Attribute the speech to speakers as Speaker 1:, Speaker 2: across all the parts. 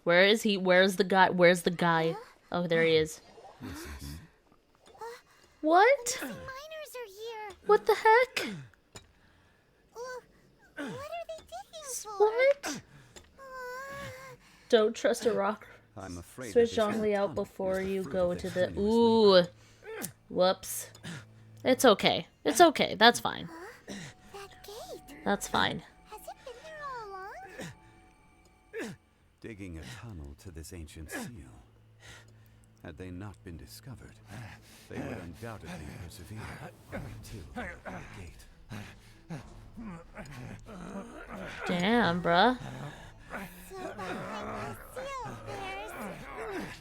Speaker 1: Where is he? Where's the guy? Where's the guy? Oh, there he is. What?
Speaker 2: Miners are here.
Speaker 1: What the heck?
Speaker 2: What are they digging for?
Speaker 1: What? Don't trust a rock.
Speaker 3: I'm afraid
Speaker 1: Switch Zhongli out before you go to the... Ooh. Whoops. It's okay. It's okay. That's fine.
Speaker 2: That gate.
Speaker 1: That's fine.
Speaker 2: Has it been there all along?
Speaker 3: Digging a tunnel to this ancient seal. Had they not been discovered, they would undoubtedly persevere till the gate.
Speaker 1: Damn, bruh.
Speaker 2: So behind the seal there's...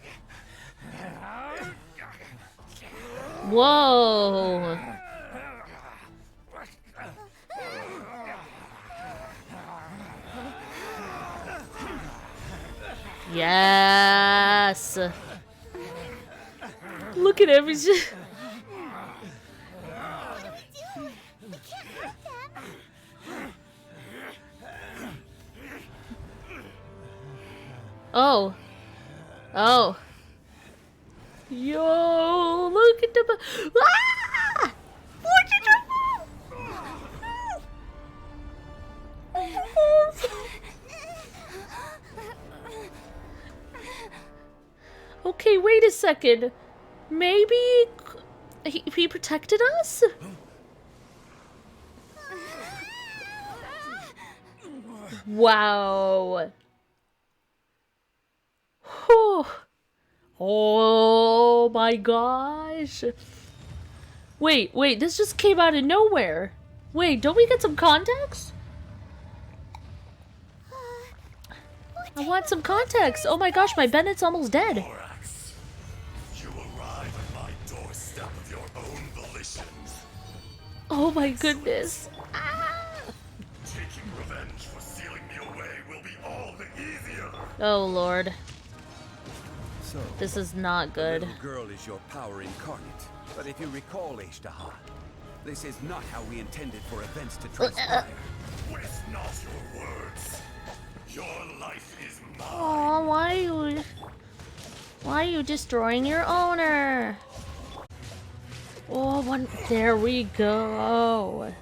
Speaker 1: Whoa. Yes. Look at him. He's just...
Speaker 2: What do we do? We can't hurt them.
Speaker 1: Oh. Oh. Yo, look at the... Ah! What did Okay, wait a second. Maybe he protected us? Wow. Whew. Oh my gosh. Wait, this just came out of nowhere. Wait, don't we get some context? I want some context. Oh my gosh, my Bennett's almost dead.
Speaker 4: Morax, you arrive at my doorstep of your own volitions.
Speaker 1: Oh my goodness.
Speaker 4: Taking revenge for sealing me away will be all the easier.
Speaker 1: Oh lord.
Speaker 3: So,
Speaker 1: This is not
Speaker 3: the
Speaker 1: good.
Speaker 3: little girl is your power incarnate. But if you recall, Azhdaha, this is not how we intended for events to transpire.
Speaker 4: Waste not your words. Your life is mine.
Speaker 1: Oh, why are you destroying your owner? Oh, there we go.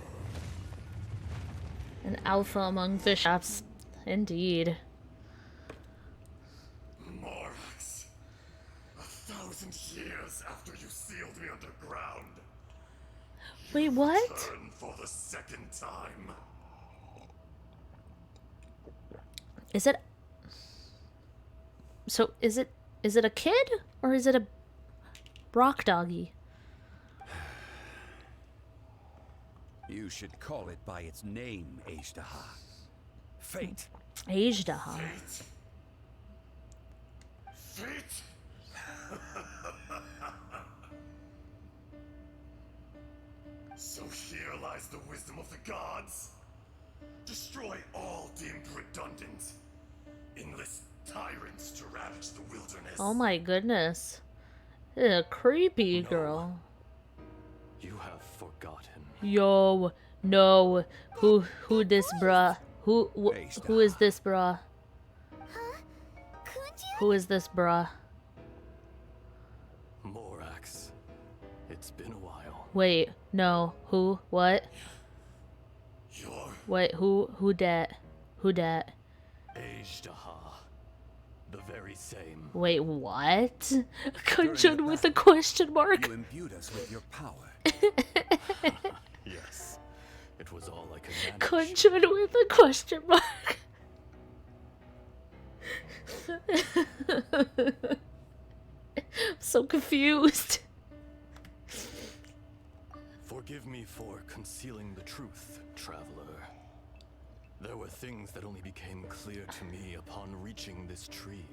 Speaker 1: An alpha among fish apps, indeed.
Speaker 4: Morax, 1,000 years after you sealed me underground,
Speaker 1: Wait, what?
Speaker 4: turn for the second time.
Speaker 1: Is it? So is it a kid or is it a rock doggy?
Speaker 3: You should call it by its name, Azhdaha. Fate.
Speaker 1: Azhdaha.
Speaker 4: Fate? Fate? So here lies the wisdom of the gods. Destroy all deemed redundant. Enlist tyrants to ravage the wilderness.
Speaker 1: Oh my goodness. Creepy girl.
Speaker 5: You have forgotten.
Speaker 1: Yo, no. Who this bruh? Who is this bruh?
Speaker 2: Huh? Kunji?
Speaker 1: Who is this bruh?
Speaker 5: Morax, it's been a while.
Speaker 1: Wait, no. Who? What?
Speaker 4: Your
Speaker 1: Wait, who dat? Who dat?
Speaker 5: Azhdaha, the very same.
Speaker 1: Wait, what? Kunjun with a question mark.
Speaker 3: You imbued us with your power.
Speaker 5: Yes, it was all I could manage.
Speaker 1: Kunjun with a question mark. So confused.
Speaker 5: Forgive me for concealing the truth, traveler. There were things that only became clear to me upon reaching this tree.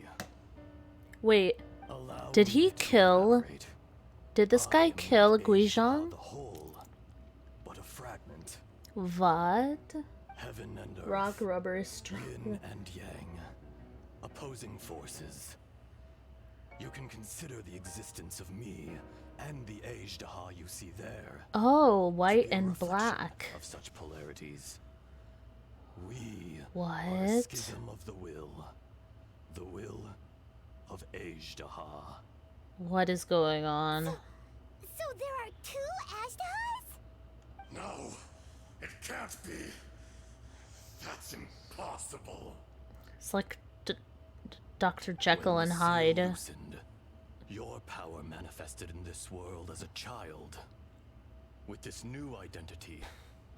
Speaker 1: Wait,
Speaker 5: Allow
Speaker 1: did
Speaker 5: me
Speaker 1: he
Speaker 5: to
Speaker 1: kill?
Speaker 5: elaborate.
Speaker 1: Did this
Speaker 5: I
Speaker 1: guy
Speaker 5: am
Speaker 1: kill
Speaker 5: not
Speaker 1: Guizhong?
Speaker 5: the whole, but a fragment.
Speaker 1: What?
Speaker 5: Heaven and earth.
Speaker 1: Rock, rubber, string.
Speaker 5: Yin and yang, opposing forces. You can consider the existence of me and the Azhdaha you see there
Speaker 1: Oh,
Speaker 5: to
Speaker 1: white
Speaker 5: be a
Speaker 1: and
Speaker 5: reflection
Speaker 1: black.
Speaker 5: of such polarities. We are a
Speaker 1: What?
Speaker 5: schism of the will of Azhdaha.
Speaker 1: What is going on?
Speaker 2: So there are 2 Azdahas?
Speaker 4: No, it can't be. That's impossible.
Speaker 1: It's like Dr. Jekyll
Speaker 5: When
Speaker 1: and
Speaker 5: the seal
Speaker 1: Hyde.
Speaker 5: loosened, your power manifested in this world as a child. With this new identity,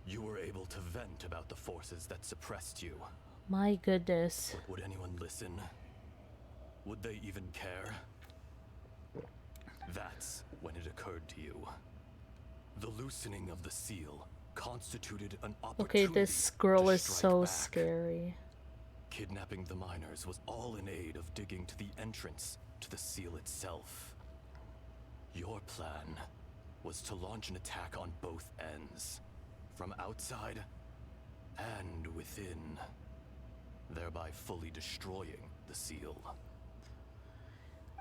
Speaker 5: you were able to vent about the forces that suppressed you.
Speaker 1: My goodness.
Speaker 5: But would anyone listen? Would they even care? That's when it occurred to you. The loosening of the seal constituted an opportunity.
Speaker 1: Okay, this girl
Speaker 5: to
Speaker 1: is
Speaker 5: strike
Speaker 1: so
Speaker 5: back.
Speaker 1: scary.
Speaker 5: Kidnapping the miners was all in aid of digging to the entrance to the seal itself. Your plan was to launch an attack on both ends, from outside and within, thereby fully destroying the seal.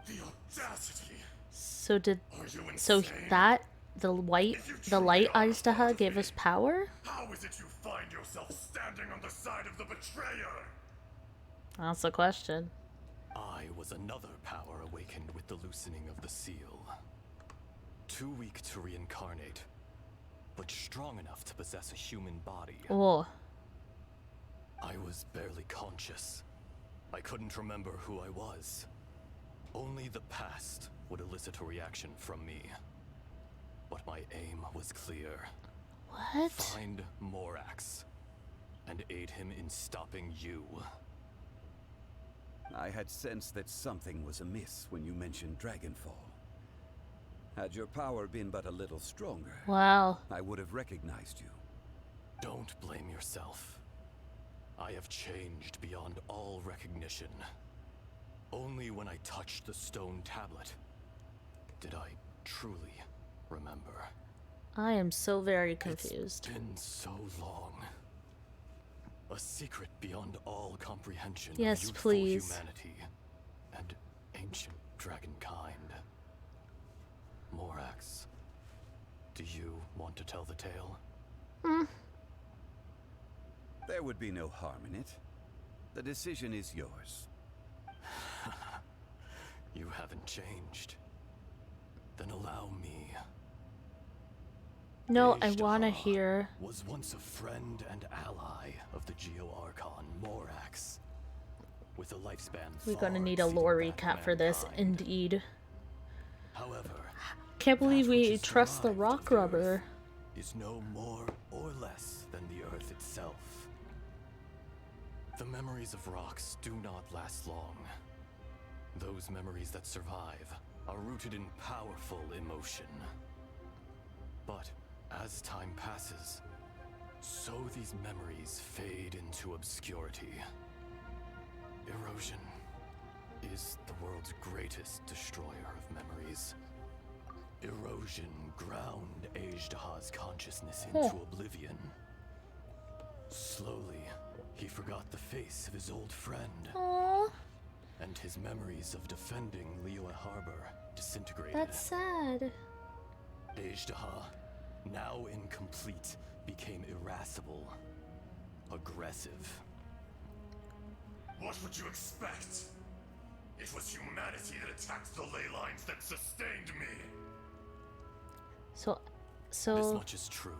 Speaker 4: The audacity!
Speaker 1: So did
Speaker 4: Are you
Speaker 1: so
Speaker 4: insane?
Speaker 1: that the light Azhdaha gave us power?
Speaker 4: How is it you find yourself standing on the side of the betrayer?
Speaker 1: That's the question.
Speaker 5: I was another power awakened with the loosening of the seal. Too weak to reincarnate, but strong enough to possess a human body.
Speaker 1: Oh,
Speaker 5: I was barely conscious. I couldn't remember who I was. Only the past would elicit a reaction from me. But my aim was clear.
Speaker 1: what?
Speaker 5: Find Morax and aid him in stopping you.
Speaker 3: I had sensed that something was amiss when you mentioned Dragonfall. Had your power been but a little stronger,
Speaker 1: Wow.
Speaker 3: I would have recognized you.
Speaker 5: Don't blame yourself. I have changed beyond all recognition. Only when I touched the stone tablet did I truly remember.
Speaker 1: I am so very confused.
Speaker 5: It's been so long. A secret beyond all comprehension
Speaker 1: Yes,
Speaker 5: of youthful
Speaker 1: please.
Speaker 5: humanity and ancient dragonkind. Morax, do you want to tell the tale?
Speaker 3: There would be no harm in it. The decision is yours.
Speaker 5: You haven't changed. Then allow me.
Speaker 1: No, I
Speaker 5: Azhdaha
Speaker 1: want to hear.
Speaker 5: was once a friend and ally of the Geo-Archon Morax. With a lifespan
Speaker 1: We're gonna
Speaker 5: far
Speaker 1: need a lore
Speaker 5: exceeding that
Speaker 1: recap
Speaker 5: of
Speaker 1: for this,
Speaker 5: mankind.
Speaker 1: indeed.
Speaker 5: However,
Speaker 1: Can't believe
Speaker 5: that which
Speaker 1: we
Speaker 5: is
Speaker 1: trust the
Speaker 5: derived
Speaker 1: rock
Speaker 5: of the
Speaker 1: rubber.
Speaker 5: Earth is no more or less than the Earth itself. The memories of rocks do not last long. Those memories that survive are rooted in powerful emotion. But as time passes, so these memories fade into obscurity. Erosion is the world's greatest destroyer of memories. Erosion ground Azhdaha's consciousness into oblivion. Slowly, he forgot the face of his old friend,
Speaker 1: Aww,
Speaker 5: and his memories of defending Liyue Harbor disintegrated.
Speaker 1: that's sad.
Speaker 5: Azhdaha, now incomplete, became irascible, aggressive.
Speaker 4: What would you expect? It was humanity that attacked the ley lines that sustained me.
Speaker 1: So,
Speaker 5: This much is true,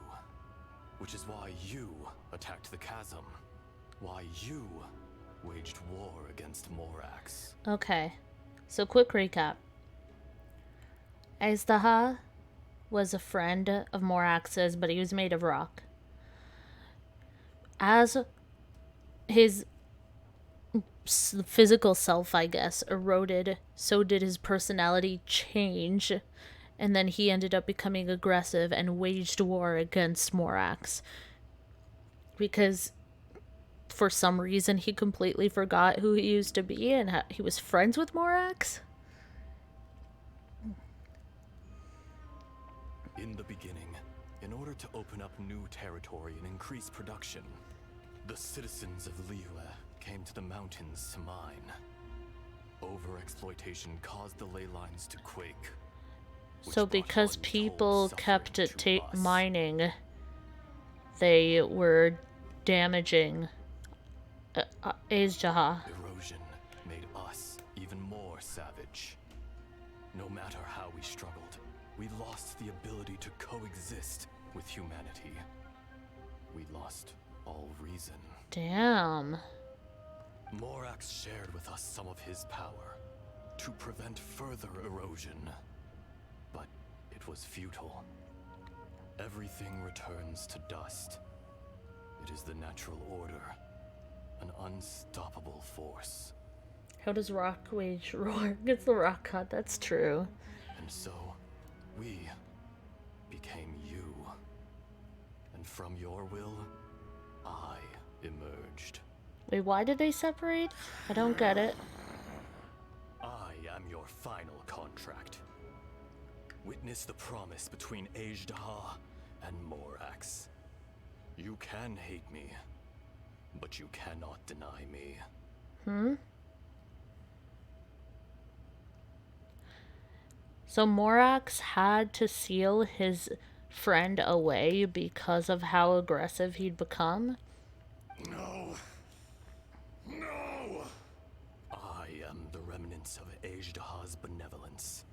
Speaker 5: which is why you attacked the chasm, why you waged war against Morax.
Speaker 1: okay. So, quick recap. Azhdaha was a friend of Morax's, but he was made of rock. As his physical self, I guess, eroded, so did his personality change. And then he ended up becoming aggressive and waged war against Morax. Because for some reason he completely forgot who he used to be and he was friends with Morax.
Speaker 5: In the beginning, in order to open up new territory and increase production, the citizens of Liyue came to the mountains to mine. Overexploitation caused the ley lines to quake. which
Speaker 1: So
Speaker 5: brought
Speaker 1: because
Speaker 5: untold
Speaker 1: people
Speaker 5: suffering
Speaker 1: kept
Speaker 5: to us.
Speaker 1: mining, they were damaging Azhdaha.
Speaker 5: Erosion made us even more savage. No matter how we struggled, we lost the ability to coexist with humanity. We lost all reason.
Speaker 1: Damn.
Speaker 5: Morax shared with us some of his power to prevent further erosion. But it was futile. Everything returns to dust. It is the natural order, an unstoppable force.
Speaker 1: How does rock wage roar against the rock god? That's true.
Speaker 5: And so, we became you. And from your will, I emerged.
Speaker 1: Wait, why did they separate? I don't get it.
Speaker 5: I am your final contract. Witness the promise between Azhdaha and Morax. You can hate me, but you cannot deny me.
Speaker 1: So Morax had to seal his friend away because of how aggressive he'd become?
Speaker 4: No. No!
Speaker 5: I am the remnants of Azhdaha's benevolence,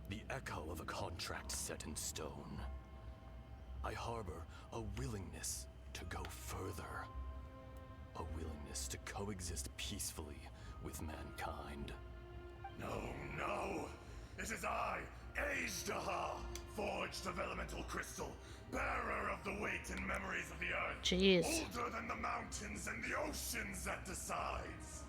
Speaker 5: the echo of a contract set in stone. I harbor a willingness to go further, a willingness to coexist peacefully with mankind.
Speaker 4: No! It is I, Azhdaha, forged of elemental crystal, bearer of the weight and memories of the earth.
Speaker 1: Jeez.
Speaker 4: Older than the mountains and the oceans that decides.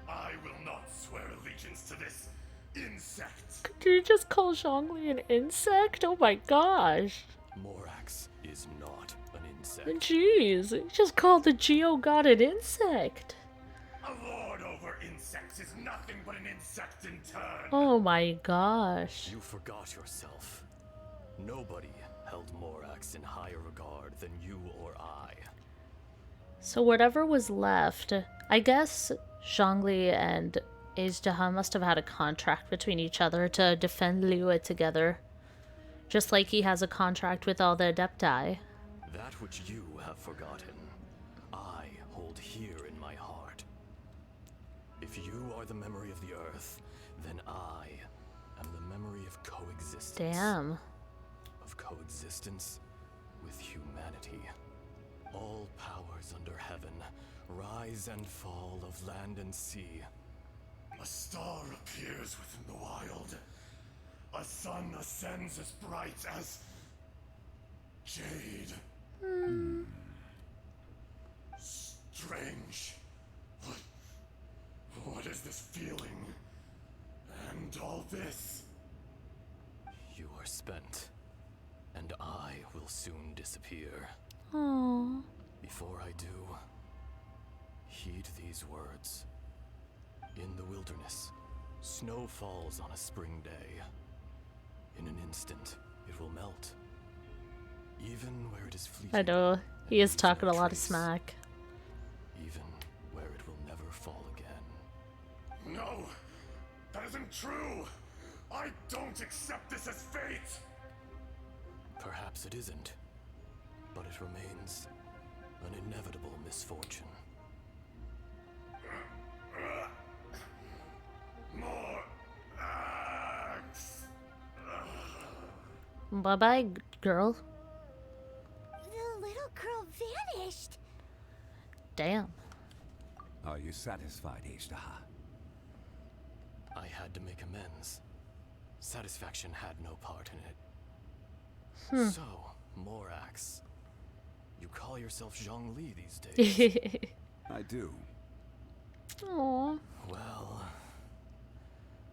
Speaker 4: I will not swear allegiance to this insect.
Speaker 1: Did you just call Zhongli an insect? Oh my gosh.
Speaker 5: Morax is not an insect.
Speaker 1: Jeez, you just called the Geo god an insect.
Speaker 4: A lord over insects is nothing but an insect in turn.
Speaker 1: Oh my gosh.
Speaker 5: You forgot yourself. Nobody held Morax in higher regard than you or I.
Speaker 1: So whatever was left, I guess Zhongli and Azhdaha must have had a contract between each other to defend Liyue together. Just like he has a contract with all the Adepti.
Speaker 5: That which you have forgotten, I hold here in my heart. If you are the memory of the earth, then I am the memory of coexistence.
Speaker 1: Damn.
Speaker 5: Of coexistence with humanity. All powers under heaven, rise and fall of land and sea.
Speaker 4: A star appears within the wild. A sun ascends as bright as jade. Strange. What is this feeling? And all this?
Speaker 5: You are spent, and I will soon disappear.
Speaker 1: Aww.
Speaker 5: Before I do, heed these words. In the wilderness, snow falls on a spring day. In an instant, it will melt. Even where it is fleeting.
Speaker 1: I know, he is
Speaker 5: and
Speaker 1: talking a
Speaker 5: leaves no
Speaker 1: lot of
Speaker 5: trace.
Speaker 1: smack.
Speaker 5: Even where it will never fall again.
Speaker 4: No! That isn't true! I don't accept this as fate!
Speaker 5: Perhaps it isn't, but it remains an inevitable misfortune.
Speaker 4: More axe!
Speaker 1: Bye-bye, girl.
Speaker 2: The little girl vanished.
Speaker 1: Damn.
Speaker 3: Are you satisfied, Azhdaha?
Speaker 5: I had to make amends. Satisfaction had no part in it. So, Morax, you call yourself Zhongli these days?
Speaker 3: I do.
Speaker 1: Aww.
Speaker 5: Well,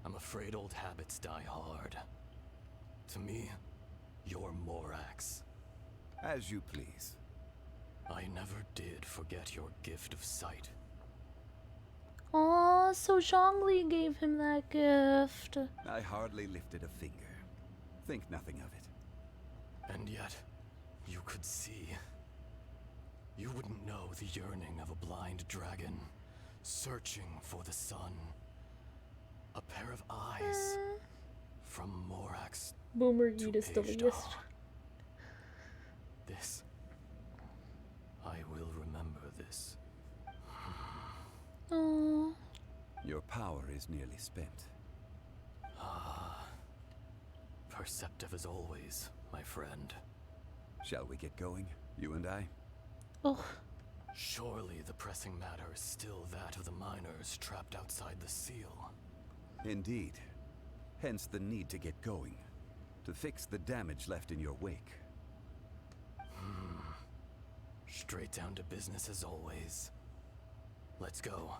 Speaker 5: I'm afraid old habits die hard. To me, you're Morax.
Speaker 3: As you please.
Speaker 5: I never did forget your gift of sight.
Speaker 1: Aw, so Zhongli gave him that gift.
Speaker 3: I hardly lifted a finger. Think nothing of it.
Speaker 5: And yet, you could see. You wouldn't know the yearning of a blind dragon, searching for the sun. A pair of eyes from Morax
Speaker 1: Boomer
Speaker 5: to
Speaker 1: Yeet is the
Speaker 5: Azhdaha.
Speaker 1: least.
Speaker 5: This. I will remember this.
Speaker 1: Aww.
Speaker 3: Your power is nearly spent.
Speaker 5: Perceptive as always, my friend.
Speaker 3: Shall we get going, you and I?
Speaker 1: Oh,
Speaker 5: Surely the pressing matter is still that of the miners trapped outside the seal.
Speaker 3: Indeed. Hence the need to get going. To fix the damage left in your wake.
Speaker 5: Straight down to business as always. Let's go.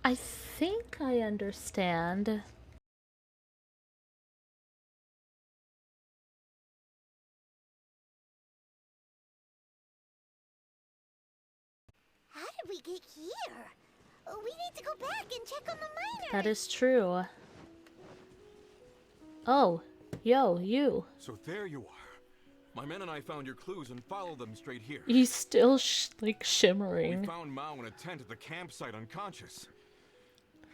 Speaker 1: I think I understand.
Speaker 2: How did we get here? We need to go back and check on the miners.
Speaker 1: That is true. Oh, yo, you.
Speaker 6: So there you are. My men and I found your clues and followed them straight here.
Speaker 1: He's still like
Speaker 6: We
Speaker 1: shimmering.
Speaker 6: found Mao in a tent at the campsite unconscious.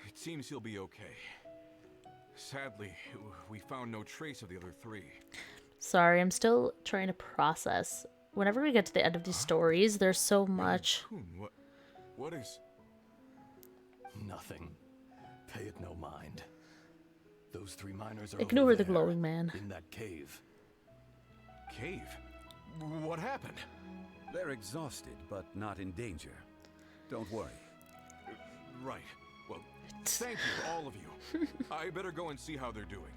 Speaker 6: It seems he'll be okay. Sadly, we found no trace of the other three.
Speaker 1: Sorry, I'm still trying to process. Whenever we get to the end of these stories, there's so much.
Speaker 6: Kun, what is...
Speaker 5: Nothing. Pay it no mind. Those three miners are
Speaker 1: Ignore
Speaker 5: over
Speaker 1: the
Speaker 5: there,
Speaker 1: glowing man.
Speaker 5: in that cave.
Speaker 6: Cave? What happened?
Speaker 3: They're exhausted, but not in danger. Don't worry.
Speaker 6: Right. Well, thank you, all of you. I better go and see how they're doing.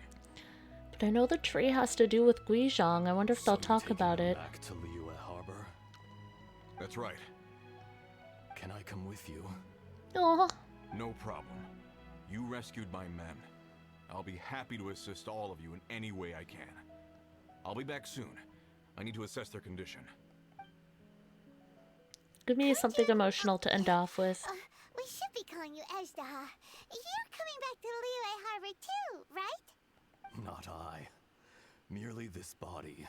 Speaker 1: But I know the tree has to do with Guizhong. I wonder if
Speaker 5: So
Speaker 1: they'll
Speaker 5: you're
Speaker 1: talk
Speaker 5: taking
Speaker 1: about
Speaker 5: them
Speaker 1: it.
Speaker 5: back to Liyue Harbor.
Speaker 6: That's right.
Speaker 5: Can I come with you?
Speaker 1: Aw.
Speaker 6: No problem. You rescued my men. I'll be happy to assist all of you in any way I can. I'll be back soon. I need to assess their condition.
Speaker 1: Give me something emotional to end off with.
Speaker 2: We should be calling you Azhdaha. You're coming back to Liyue Harbor too, right?
Speaker 5: Not I. Merely this body.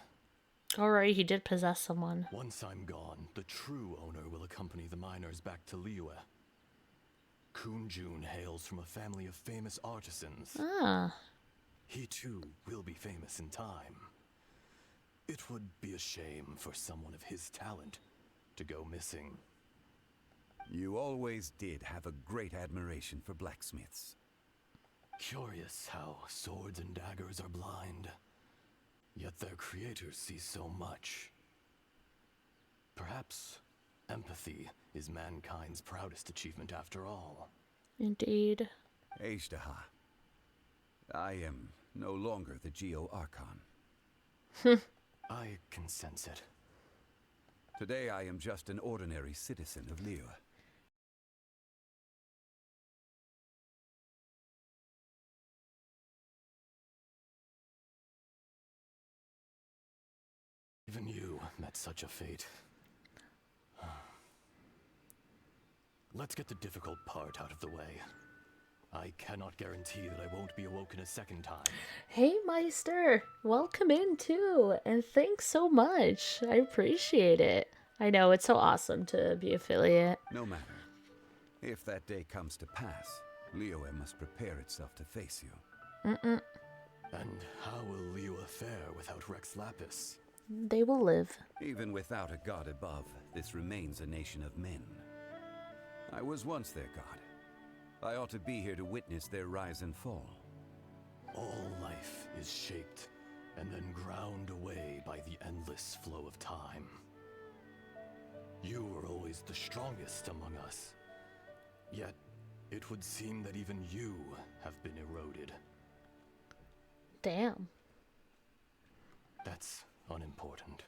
Speaker 1: Alright, he did possess someone.
Speaker 5: Once I'm gone, the true owner will accompany the miners back to Liyue. Kun Jun hails from a family of famous artisans.
Speaker 1: Ah.
Speaker 5: He too will be famous in time. It would be a shame for someone of his talent to go missing.
Speaker 3: You always did have a great admiration for blacksmiths.
Speaker 5: Curious how swords and daggers are blind, yet their creators see so much. Perhaps empathy is mankind's proudest achievement after all.
Speaker 1: Indeed.
Speaker 3: Azhdaha. I am no longer the Geo-Archon.
Speaker 5: I can sense it.
Speaker 3: Today I am just an ordinary citizen of Liyue.
Speaker 5: Even you met such a fate. Let's get the difficult part out of the way. I cannot guarantee that I won't be awoken a second time.
Speaker 1: Hey, Meister. Welcome in, too. And thanks so much. I appreciate it. I know, it's so awesome to be affiliate.
Speaker 3: No matter. If that day comes to pass, Liyue must prepare itself to face you.
Speaker 1: Mm-mm.
Speaker 5: And how will Liyue fare without Rex Lapis?
Speaker 1: They will live.
Speaker 3: Even without a god above, this remains a nation of men. I was once their god. I ought to be here to witness their rise and fall.
Speaker 5: All life is shaped and then ground away by the endless flow of time. You were always the strongest among us. Yet, it would seem that even you have been eroded.
Speaker 1: Damn.
Speaker 5: That's unimportant.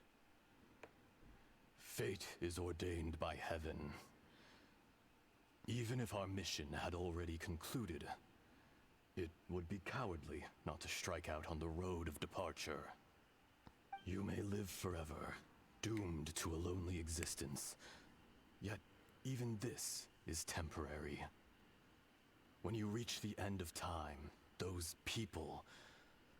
Speaker 5: Fate is ordained by heaven. Even if our mission had already concluded, it would be cowardly not to strike out on the road of departure. You may live forever, doomed to a lonely existence. Yet, even this is temporary. When you reach the end of time, those people,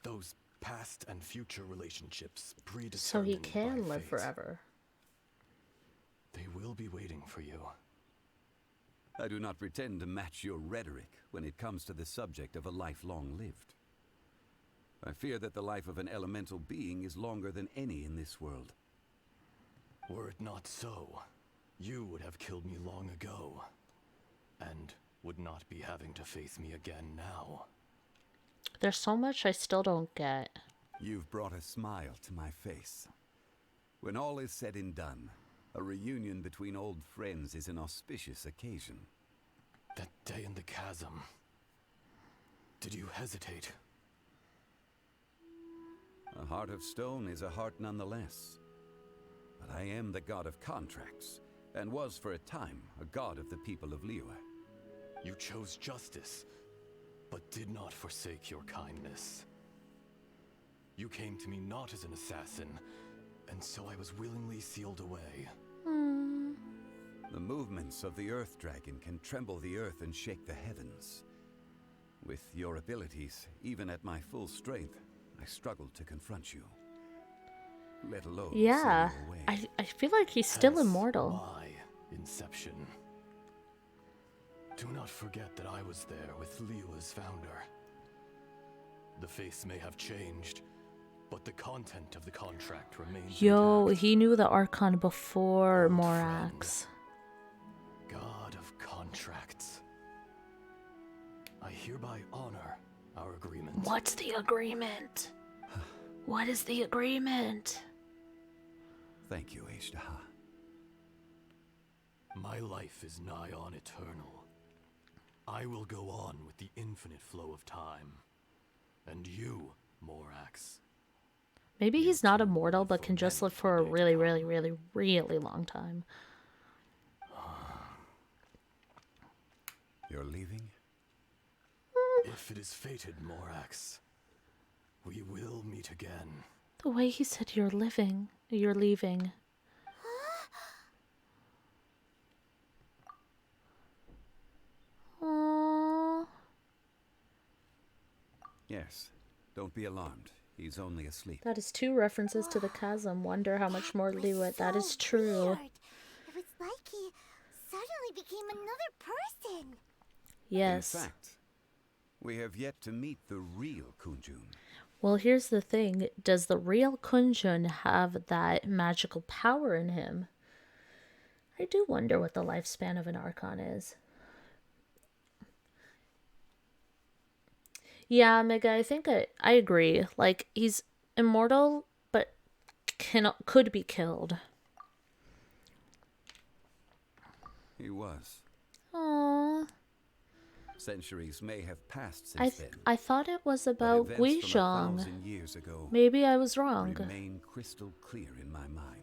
Speaker 5: those past and future relationships predetermined
Speaker 1: So he
Speaker 5: by
Speaker 1: can live
Speaker 5: fate,
Speaker 1: forever.
Speaker 5: they will be waiting for you.
Speaker 3: I do not pretend to match your rhetoric when it comes to the subject of a life long lived. I fear that the life of an elemental being is longer than any in this world.
Speaker 5: Were it not so, you would have killed me long ago. And would not be having to face me again now.
Speaker 1: There's so much I still don't get.
Speaker 3: You've brought a smile to my face. When all is said and done, a reunion between old friends is an auspicious occasion.
Speaker 5: That day in the chasm. Did you hesitate?
Speaker 3: A heart of stone is a heart nonetheless. But I am the god of contracts, and was for a time a god of the people of Liyue.
Speaker 5: You chose justice, but did not forsake your kindness. You came to me not as an assassin, and so I was willingly sealed away.
Speaker 3: The movements of the Earth Dragon can tremble the earth and shake the heavens. With your abilities, even at my full strength, I struggled to confront you. Let alone
Speaker 1: Yeah,
Speaker 3: send you away.
Speaker 1: I feel like he's still
Speaker 5: Hence
Speaker 1: immortal.
Speaker 5: My inception. Do not forget that I was there with Liyue's founder. The face may have changed, but the content of the contract remains
Speaker 1: Yo,
Speaker 5: intact.
Speaker 1: he knew the Archon before
Speaker 5: Old
Speaker 1: Morax.
Speaker 5: God of contracts. I hereby honor our agreement.
Speaker 1: What's the agreement? What is the agreement?
Speaker 3: Thank you, Azhdaha.
Speaker 5: My life is nigh on eternal. I will go on with the infinite flow of time. And you, Morax.
Speaker 1: Maybe he's not immortal, but can just live for a really, really, really, really long time.
Speaker 3: You're leaving?
Speaker 5: If it is fated, Morax, we will meet again.
Speaker 1: The way he said you're leaving. Aww.
Speaker 3: Yes. Don't be alarmed. He's only asleep.
Speaker 1: That is 2 references to the chasm. Wonder how much more Liyue. That is true.
Speaker 2: Weird. It was like he suddenly became another person.
Speaker 1: Yes.
Speaker 3: In fact, we have yet to meet the real Kunjun.
Speaker 1: Well, here's the thing. Does the real Kunjun have that magical power in him? I do wonder what the lifespan of an Archon is. Yeah, Mega, I think I agree. Like, he's immortal, but could be killed.
Speaker 3: He was.
Speaker 1: Aww.
Speaker 3: Centuries may have passed since then.
Speaker 1: I thought it was
Speaker 3: but
Speaker 1: about
Speaker 3: events from
Speaker 1: Guizhong.
Speaker 3: 1,000 years ago
Speaker 1: Maybe I was wrong.
Speaker 3: remain crystal clear in my mind.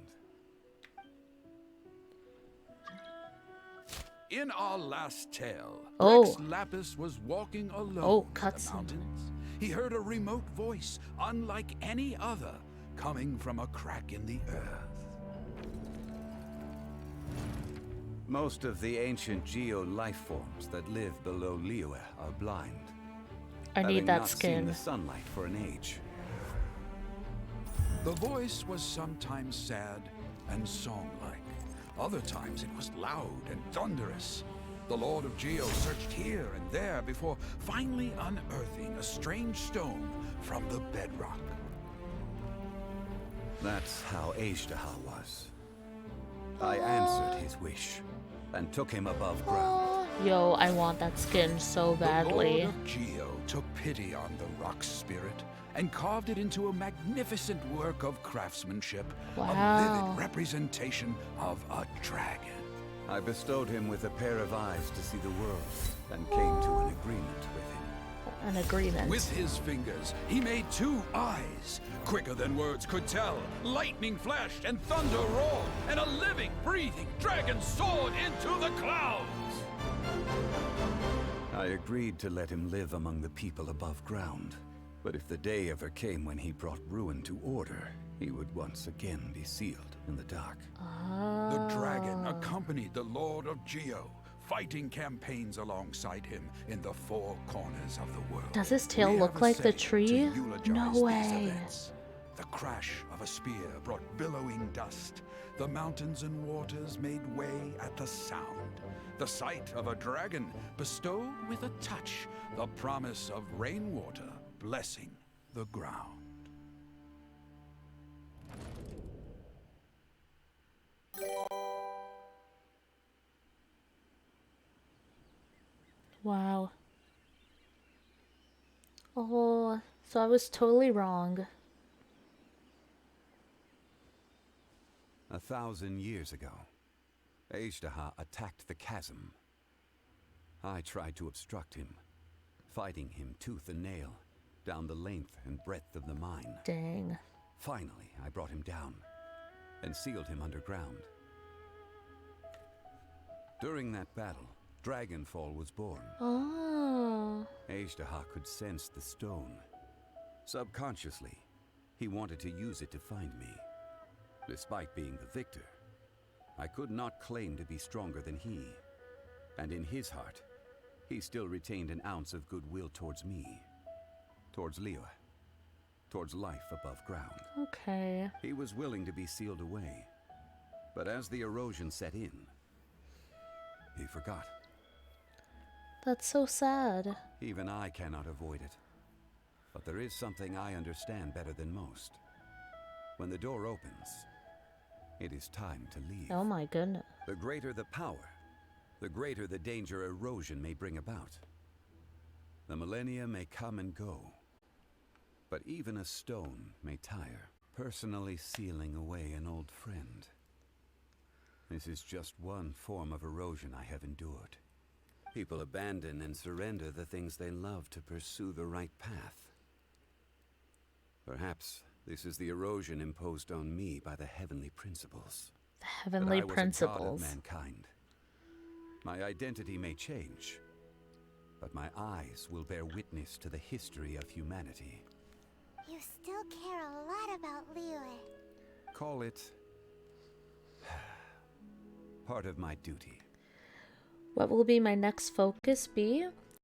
Speaker 7: In our last tale,
Speaker 1: Oh.
Speaker 7: Rex Lapis was walking alone
Speaker 1: Oh,
Speaker 7: in the
Speaker 1: cutscene.
Speaker 7: mountains. He heard a remote voice, unlike any other, coming from a crack in the earth.
Speaker 3: Most of the ancient geo life forms that live below Liyue are blind.
Speaker 1: I
Speaker 3: having
Speaker 1: need that
Speaker 3: not seen
Speaker 1: skin.
Speaker 3: the sunlight for an age.
Speaker 7: The voice was sometimes sad and song-like. Other times it was loud and thunderous. The Lord of Geo searched here and there before finally unearthing a strange stone from the bedrock.
Speaker 3: That's how Azhdaha was. I answered his wish and took him above ground.
Speaker 1: Yo, I want that skin so
Speaker 7: The
Speaker 1: badly.
Speaker 7: Lord of Geo took pity on the rock spirit and carved it into a magnificent work of craftsmanship, a
Speaker 1: Wow.
Speaker 7: vivid representation of a dragon.
Speaker 3: I bestowed him with a pair of eyes to see the world and came to an agreement with him.
Speaker 1: An agreement.
Speaker 7: With his fingers, he made 2 eyes, quicker than words could tell. Lightning flashed and thunder roared, and a living, breathing dragon soared into the clouds.
Speaker 3: I agreed to let him live among the people above ground. But if the day ever came when he brought ruin to order, he would once again be sealed in the dark.
Speaker 7: The dragon accompanied the Lord of Geo, fighting campaigns alongside him in the 4 corners of the world.
Speaker 1: Does his tail
Speaker 7: We
Speaker 1: look
Speaker 7: have a
Speaker 1: like the
Speaker 7: saying
Speaker 1: tree?
Speaker 7: to eulogize
Speaker 1: No
Speaker 7: these
Speaker 1: way.
Speaker 7: events. The crash of a spear brought billowing dust. The mountains and waters made way at the sound. The sight of a dragon bestowed with a touch the promise of rainwater blessing the ground.
Speaker 1: Wow. Oh, so I was totally wrong.
Speaker 3: 1,000 years ago, Azhdaha attacked the chasm. I tried to obstruct him, fighting him tooth and nail, down the length and breadth of the mine.
Speaker 1: Dang.
Speaker 3: Finally, I brought him down, and sealed him underground. During that battle, Dragonfall was born.
Speaker 1: Oh.
Speaker 3: Azhdaha could sense the stone. Subconsciously, he wanted to use it to find me. Despite being the victor, I could not claim to be stronger than he. And in his heart, he still retained an ounce of goodwill towards me. Towards Liyue. Towards life above ground.
Speaker 1: Okay.
Speaker 3: He was willing to be sealed away. But as the erosion set in, he forgot.
Speaker 1: That's so sad.
Speaker 3: Even I cannot avoid it. But there is something I understand better than most. When the door opens, it is time to leave.
Speaker 1: Oh my goodness.
Speaker 3: The greater the power, the greater the danger erosion may bring about. The millennia may come and go, but even a stone may tire, personally sealing away an old friend. This is just one form of erosion I have endured. People abandon and surrender the things they love to pursue the right path. Perhaps this is the erosion imposed on me by the heavenly principles.
Speaker 1: The heavenly
Speaker 3: That I was
Speaker 1: principles.
Speaker 3: a god of mankind. My identity may change, but my eyes will bear witness to the history of humanity.
Speaker 2: You still care a lot about Liyue.
Speaker 3: Call it part of my duty.
Speaker 1: What will be my next focus be?